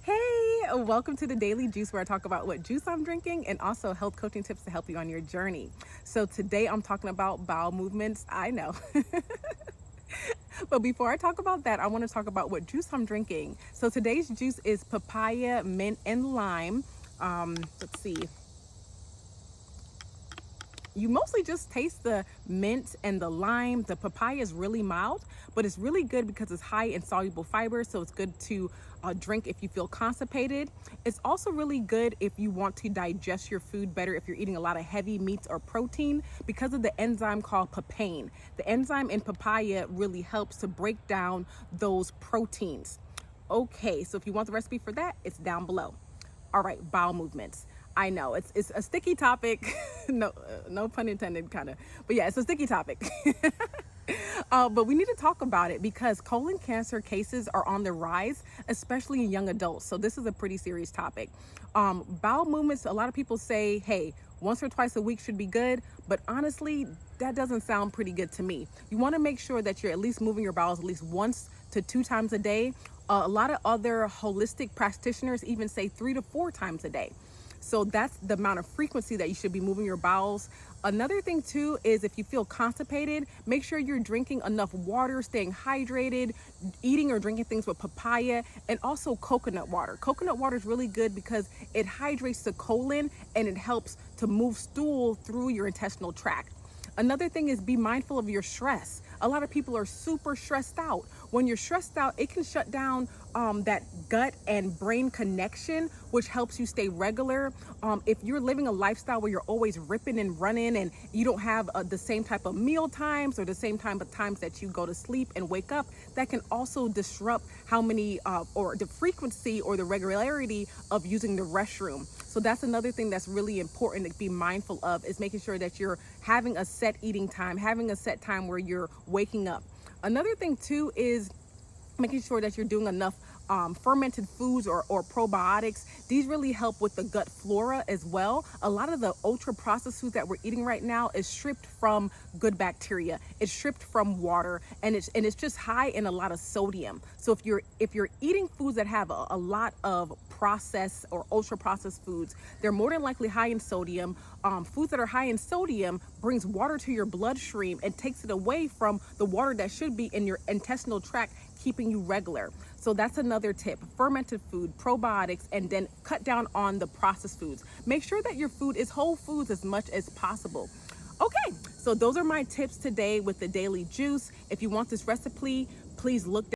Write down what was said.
Hey, welcome to the Daily Juice, where I talk about what juice I'm drinking and also health coaching tips to help you on your journey. So today I'm talking about bowel movements. I know. But before I talk about that, I want to talk about what juice I'm drinking. So today's juice is papaya, mint, and lime. Let's see. You mostly just taste the mint and the lime. The papaya is really mild, but it's really good because it's high in soluble fiber, so it's good to drink if you feel constipated. It's also really good if you want to digest your food better, if you're eating a lot of heavy meats or protein, because of the enzyme called papain. The enzyme in papaya really helps to break down those proteins. Okay, so if you want the recipe for that, it's down below. All right, bowel movements. I know it's a sticky topic. No pun intended, kind of. But yeah, it's a sticky topic. But we need to talk about it because colon cancer cases are on the rise, especially in young adults. So this is a pretty serious topic. Bowel movements, a lot of people say, hey, once or twice a week should be good. But honestly, that doesn't sound pretty good to me. You want to make sure that you're at least moving your bowels at least once to 2 times a day. A lot of other holistic practitioners even say 3 to 4 times a day. So that's the amount of frequency that you should be moving your bowels. Another thing too is if you feel constipated, make sure you're drinking enough water, staying hydrated, eating or drinking things with papaya, and also coconut water. Coconut water is really good because it hydrates the colon and it helps to move stool through your intestinal tract. Another thing is be mindful of your stress. A lot of people are super stressed out. When you're stressed out, it can shut down that gut and brain connection, which helps you stay regular. If you're living a lifestyle where you're always ripping and running and you don't have the same type of meal times or the same type of times that you go to sleep and wake up, that can also disrupt how many or the frequency or the regularity of using the restroom. So that's another thing that's really important to be mindful of, is making sure that you're having a set eating time, having a set time where you're waking up. Another thing too is making sure that you're doing enough fermented foods or probiotics. These really help with the gut flora as well. A lot of the ultra processed foods that we're eating right now is stripped from good bacteria. It's stripped from water, and it's just high in a lot of sodium. So if you're eating foods that have a lot of processed or ultra processed foods, they're more than likely high in sodium. Foods that are high in sodium brings water to your bloodstream and takes it away from the water that should be in your intestinal tract, keeping you regular. So that's another tip: fermented food, probiotics, and then cut down on the processed foods. Make sure that your food is whole foods as much as possible. Okay, so those are my tips today with the Daily Juice. If you want this recipe, please look